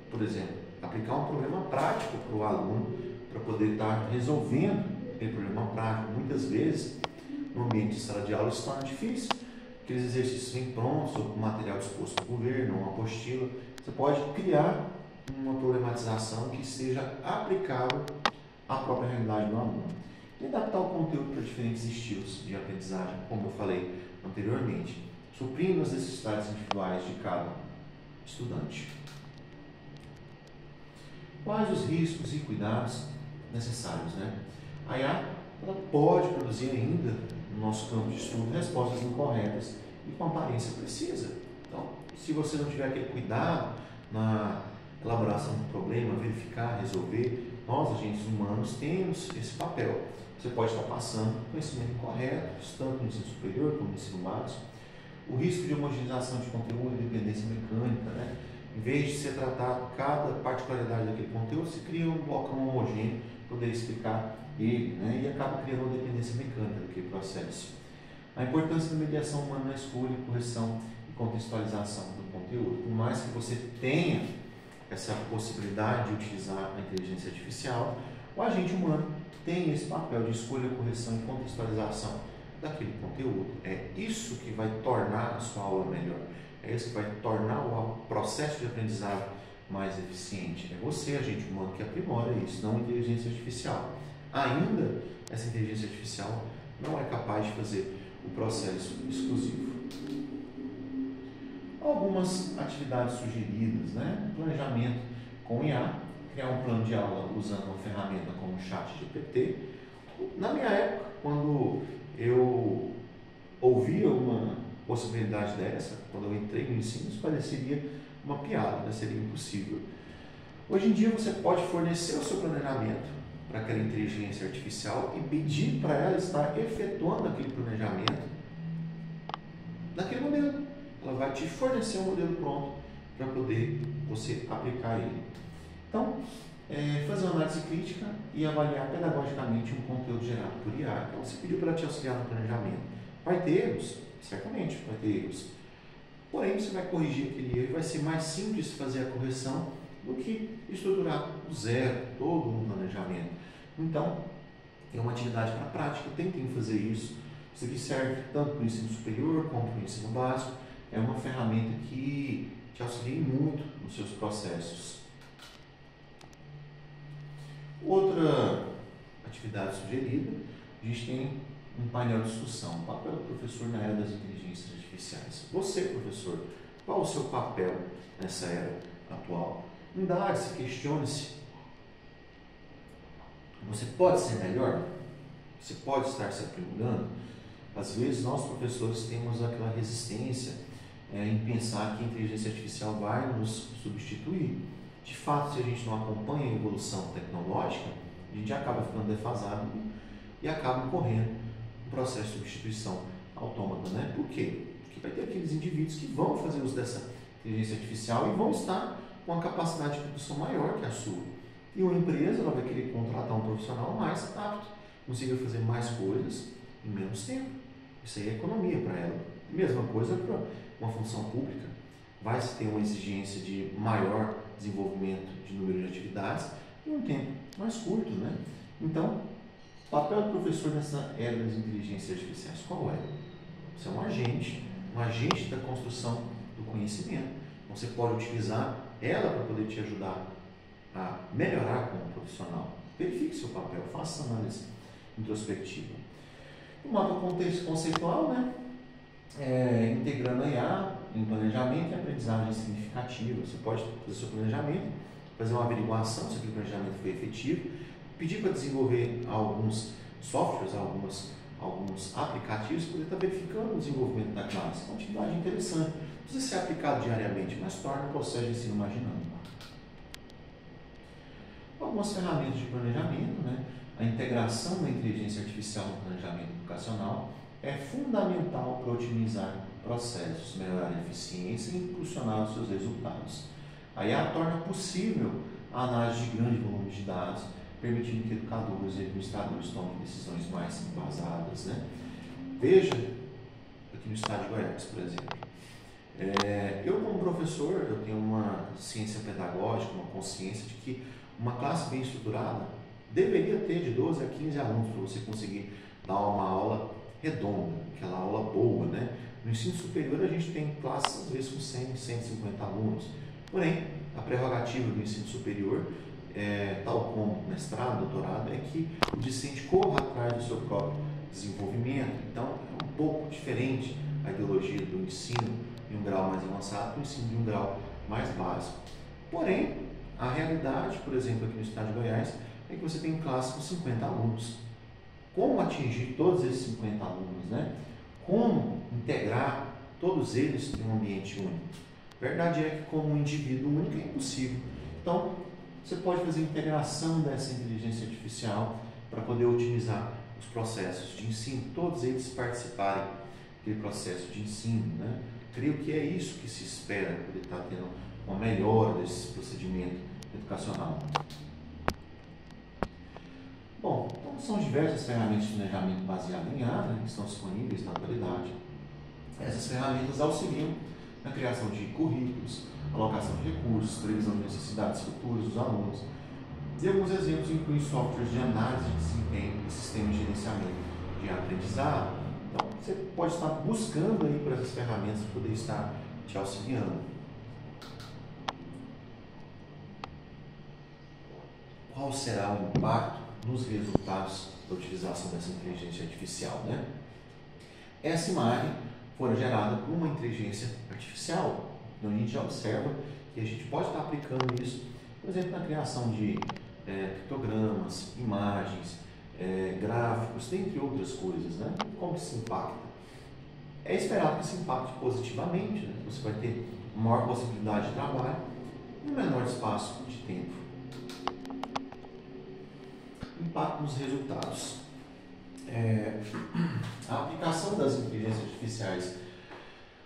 Por exemplo, aplicar um problema prático para o aluno para poder estar resolvendo aquele problema prático. Muitas vezes, no ambiente de sala de aula, isso torna difícil. Aqueles exercícios vêm prontos, ou com material disposto pelo governo, uma apostila. Você pode criar uma problematização que seja aplicável à própria realidade do aluno. E adaptar o conteúdo para diferentes estilos de aprendizagem, como eu falei anteriormente, suprindo as necessidades individuais de cada estudante. Quais os riscos e cuidados necessários, né? A IA ela pode produzir ainda, no nosso campo de estudo, respostas incorretas e com aparência precisa. Então, se você não tiver aquele cuidado na elaboração do problema, verificar, resolver, nós, agentes humanos, temos esse papel. Você pode estar passando conhecimento incorreto, tanto no ensino superior como no ensino básico. O risco de homogeneização de conteúdo e dependência mecânica, né? Em vez de ser tratado cada particularidade daquele conteúdo, se cria um blocão homogêneo para poder explicar ele, né? E acaba criando uma dependência mecânica daquele processo. A importância da mediação humana na escolha, correção e contextualização do conteúdo. Por mais que você tenha essa possibilidade de utilizar a inteligência artificial, o agente humano tem esse papel de escolha, correção e contextualização daquele conteúdo. É isso que vai tornar a sua aula melhor. É isso que vai tornar o processo de aprendizagem mais eficiente. É você, agente humano, que aprimora isso, não a inteligência artificial. Ainda, essa inteligência artificial não é capaz de fazer o processo exclusivo. Algumas atividades sugeridas, né? Planejamento com IA, criar um plano de aula usando uma ferramenta como o ChatGPT. Na minha época, quando eu ouvia uma possibilidade dessa, quando eu entrei no ensino, isso pareceria uma piada, né? Seria impossível. Hoje em dia você pode fornecer o seu planejamento para aquela inteligência artificial e pedir para ela estar efetuando aquele planejamento naquele modelo. Ela vai te fornecer um modelo pronto para poder você aplicar ele. Então, fazer uma análise crítica e avaliar pedagogicamente um conteúdo gerado por IA. Então, você pediu para ela te auxiliar no planejamento. Vai ter erros? Certamente vai ter erros. Porém, você vai corrigir aquele erro e vai ser mais simples fazer a correção do que estruturar do zero todo um planejamento. Então, é uma atividade para a prática. Tentem fazer isso. Isso aqui serve tanto para o ensino superior como para o ensino básico. É uma ferramenta que te auxilia muito nos seus processos. Outra atividade sugerida, a gente tem um painel de discussão, o papel do professor na era das inteligências artificiais. Você, professor, qual o seu papel nessa era atual? Indague-se, questione-se. Você pode ser melhor? Você pode estar se aprimorando? Às vezes nós, professores, temos aquela resistência em pensar que a inteligência artificial vai nos substituir. De fato, se a gente não acompanha a evolução tecnológica, a gente acaba ficando defasado e acaba correndo um processo de substituição autômata, né? Por quê? Porque vai ter aqueles indivíduos que vão fazer uso dessa inteligência artificial e vão estar com uma capacidade de produção maior que a sua. E uma empresa ela vai querer contratar um profissional mais apto, consiga fazer mais coisas em menos tempo. Isso aí é economia para ela. Mesma coisa para uma função pública. Vai se ter uma exigência de maior desenvolvimento de número de atividades em um tempo mais curto, né? Então, o papel do professor nessa era das inteligências artificiais, qual é? Você é um agente da construção do conhecimento. Você pode utilizar ela para poder te ajudar a melhorar como profissional. Verifique seu papel, faça análise introspectiva. O mapa conceitual, né? Integrando a IA em planejamento e aprendizagem significativa. Você pode fazer seu planejamento, fazer uma averiguação se aquele planejamento foi efetivo, pedir para desenvolver alguns softwares, alguns aplicativos, poder estar verificando o desenvolvimento da classe. É uma atividade interessante. Não precisa ser aplicado diariamente, mas torna o processo de ensino mais dinâmico. Algumas ferramentas de planejamento, né? A integração da inteligência artificial no planejamento educacional é fundamental para otimizar processos, melhorar a eficiência e impulsionar os seus resultados. A IA torna possível a análise de grande volume de dados, permitindo que educadores e administradores tomem decisões mais embasadas, né? Veja, aqui no estado de Goiás, por exemplo, eu como professor, eu tenho uma ciência pedagógica, uma consciência de que uma classe bem estruturada deveria ter de 12 a 15 alunos para você conseguir dar uma aula redonda, aquela aula boa, né? No ensino superior a gente tem classes às vezes com 100, 150 alunos, porém a prerrogativa do ensino superior, tal como mestrado, doutorado, é que o discente corra atrás do seu próprio desenvolvimento. Então é um pouco diferente a ideologia do ensino em um grau mais avançado do ensino de um grau mais básico. Porém, a realidade, por exemplo, aqui no estado de Goiás, é que você tem classe com 50 alunos. Como atingir todos esses 50 alunos, né? Como integrar todos eles em um ambiente único? A verdade é que como um indivíduo único é impossível. Então, você pode fazer a integração dessa inteligência artificial para poder otimizar os processos de ensino, todos eles participarem daquele processo de ensino, né? Creio que é isso que se espera, poder estar tendo uma melhora desse procedimento educacional. Bom, então são diversas ferramentas de planejamento baseado em IA, né, que estão disponíveis na atualidade. Essas ferramentas auxiliam na criação de currículos, alocação de recursos, previsão de necessidades futuras dos alunos. E alguns exemplos incluem softwares de análise de desempenho e sistemas de gerenciamento de aprendizado. Então, você pode estar buscando aí por essas ferramentas para poder estar te auxiliando. Qual será o impacto nos resultados da utilização dessa inteligência artificial, né? Essa imagem foi gerada por uma inteligência artificial. Então a gente já observa que a gente pode estar aplicando isso, por exemplo, na criação de pictogramas, imagens, gráficos, dentre outras coisas, né? Como que se impacta? É esperado que se impacte positivamente, né? Você vai ter maior possibilidade de trabalho e um menor espaço de tempo. Impacto nos resultados. A aplicação das inteligências artificiais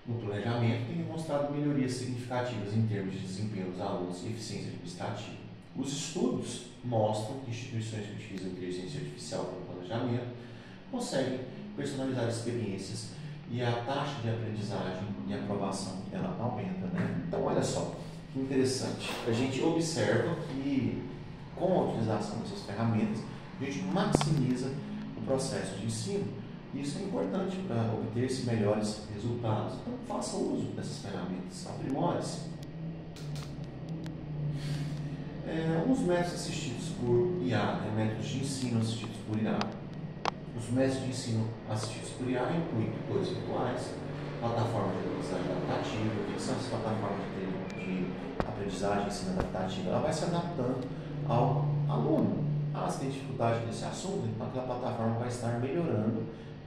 no planejamento tem demonstrado melhorias significativas em termos de desempenho dos alunos e eficiência administrativa. Os estudos mostram que instituições que utilizam inteligência artificial para o planejamento conseguem personalizar experiências e a taxa de aprendizagem e aprovação ela aumenta, né? Então, olha só, que interessante. A gente observa que com a utilização dessas ferramentas, a gente maximiza o processo de ensino. E isso é importante para obter-se melhores resultados. Então, faça uso dessas ferramentas, aprimore-se. Alguns métodos assistidos por IA, métodos de ensino assistidos por IA. Os métodos de ensino assistidos por IA incluem tutores virtuais, plataformas de aprendizagem adaptativa. O que são essas plataformas de aprendizagem e ensino adaptativa? Ela vai se adaptando ao aluno. Ah, se tem dificuldade nesse assunto, então aquela plataforma vai estar melhorando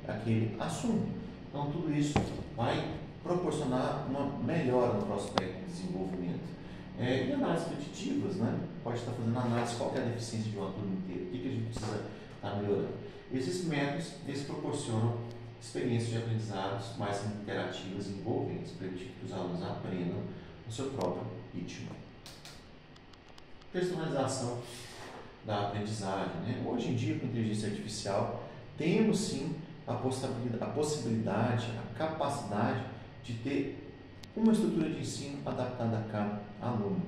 aquele assunto. Então, tudo isso vai proporcionar uma melhora no prospecto de desenvolvimento. E análises preditivas, né? Pode estar fazendo análise qual é a deficiência de uma turma inteira, o que a gente precisa estar melhorando. Esses métodos, eles proporcionam experiências de aprendizados mais interativas e envolventes, permitindo que os alunos aprendam no seu próprio ritmo. Personalização da aprendizagem, né? Hoje em dia, com a inteligência artificial, temos sim a possibilidade, a capacidade de ter uma estrutura de ensino adaptada a cada aluno.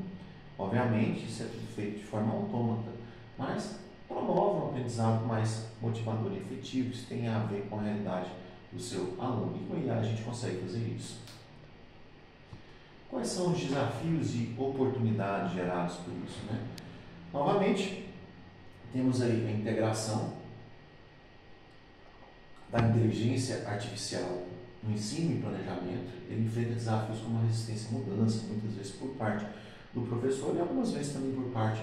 Obviamente, isso é tudo feito de forma autômata, mas promove um aprendizado mais motivador e efetivo. Isso tem a ver com a realidade do seu aluno. E com a IA a gente consegue fazer isso. Quais são os desafios e oportunidades gerados por isso, né? Novamente, temos aí a integração da inteligência artificial no ensino e planejamento. Ele enfrenta desafios como a resistência à mudança, muitas vezes por parte do professor e algumas vezes também por parte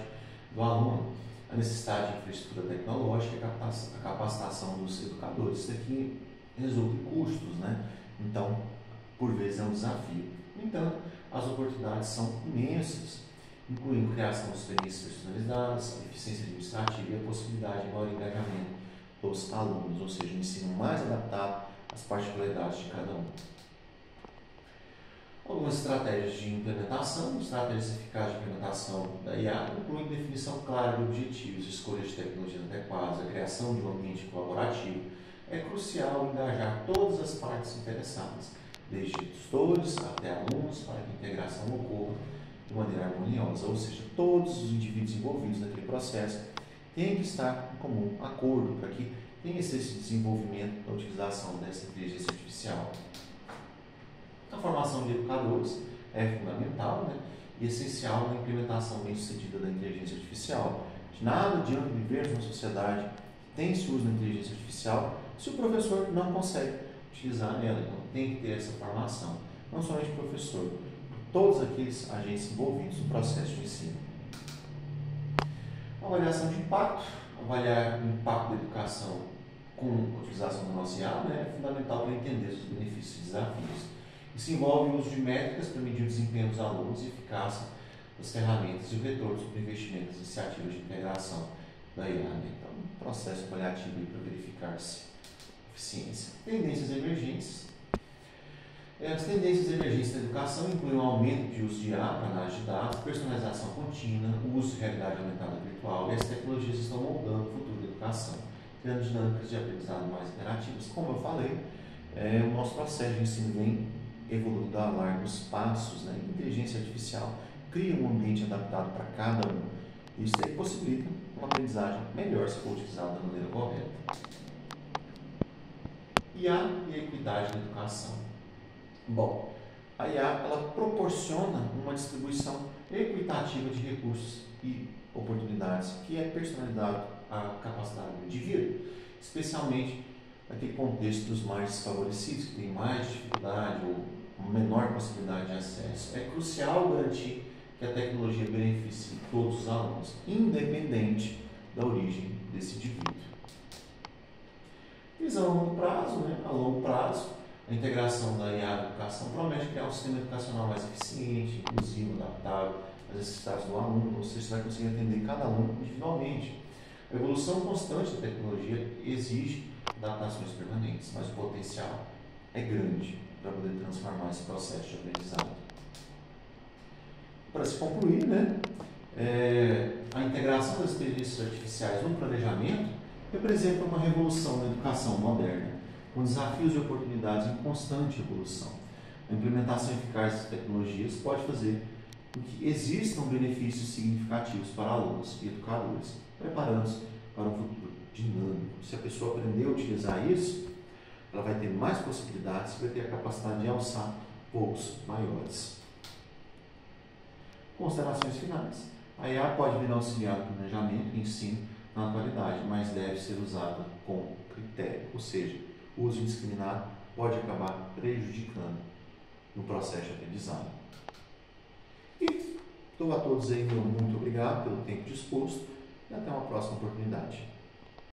do aluno. A necessidade de infraestrutura tecnológica e a capacitação dos educadores. Isso aqui resulta em custos, né? Então, por vezes é um desafio. No entanto, as oportunidades são imensas, incluindo criação de experiências personalizadas, eficiência administrativa e a possibilidade de maior engajamento dos alunos, ou seja, um ensino mais adaptado às particularidades de cada um. Algumas estratégias de implementação. Estratégias eficazes de implementação da IA incluem definição clara de objetivos, escolha de tecnologias adequadas, a criação de um ambiente colaborativo. É crucial engajar todas as partes interessadas, desde gestores até alunos, para que a integração ocorra de maneira harmoniosa, ou seja, todos os indivíduos envolvidos naquele processo têm que estar em comum acordo para que tenha esse desenvolvimento da utilização dessa inteligência artificial. A formação de educadores é fundamental, né, e essencial na implementação bem-sucedida da inteligência artificial. De nada adianta viver numa sociedade que tem esse uso da inteligência artificial se o professor não consegue utilizar ela. Então, tem que ter essa formação, não somente o professor, todos aqueles agentes envolvidos no processo de ensino. Avaliação de impacto. Avaliar o impacto da educação com a utilização da nossa IA, né, é fundamental para entender os benefícios e desafios. Isso envolve o uso de métricas para medir o desempenho dos alunos e a eficácia das ferramentas e o retorno sobre investimentos e iniciativas de integração da IA. Né? Então, um processo avaliativo para verificar-se eficiência. Tendências emergentes. As tendências emergentes da educação incluem o aumento de uso de IA para análise de dados, personalização contínua, o uso de realidade aumentada virtual, e as tecnologias estão moldando o futuro da educação, criando dinâmicas de aprendizado mais interativas. Como eu falei, o nosso processo de ensino vem evoluindo a largos passos, né? A inteligência artificial cria um ambiente adaptado para cada um. Isso aí possibilita uma aprendizagem melhor se for utilizada da maneira correta. IA e a equidade na educação. Bom, a IA ela proporciona uma distribuição equitativa de recursos e oportunidades que é personalizado à capacidade do indivíduo, especialmente naquele contexto dos mais desfavorecidos, que têm mais dificuldade ou menor possibilidade de acesso. É crucial garantir que a tecnologia beneficie todos os alunos, independente da origem desse indivíduo. Visão a longo prazo, né? A longo prazo, a integração da IA na educação promete criar um sistema educacional mais eficiente, inclusivo, adaptável às necessidades do aluno, ou seja, você vai conseguir atender cada aluno individualmente. A evolução constante da tecnologia exige adaptações permanentes, mas o potencial é grande para poder transformar esse processo de aprendizado. Para se concluir, né, a integração das inteligências artificiais no planejamento representa uma revolução na educação moderna, com desafios e oportunidades em constante evolução. A implementação eficaz das tecnologias pode fazer com que existam benefícios significativos para alunos e educadores, preparando-se para um futuro dinâmico. Se a pessoa aprender a utilizar isso, ela vai ter mais possibilidades e vai ter a capacidade de alçar voos maiores. Considerações finais. A IA pode vir auxiliar no planejamento e ensino na atualidade, mas deve ser usada com critério, ou seja, o uso indiscriminado pode acabar prejudicando no processo de aprendizado. E dou a todos aí meu muito obrigado pelo tempo disposto e até uma próxima oportunidade.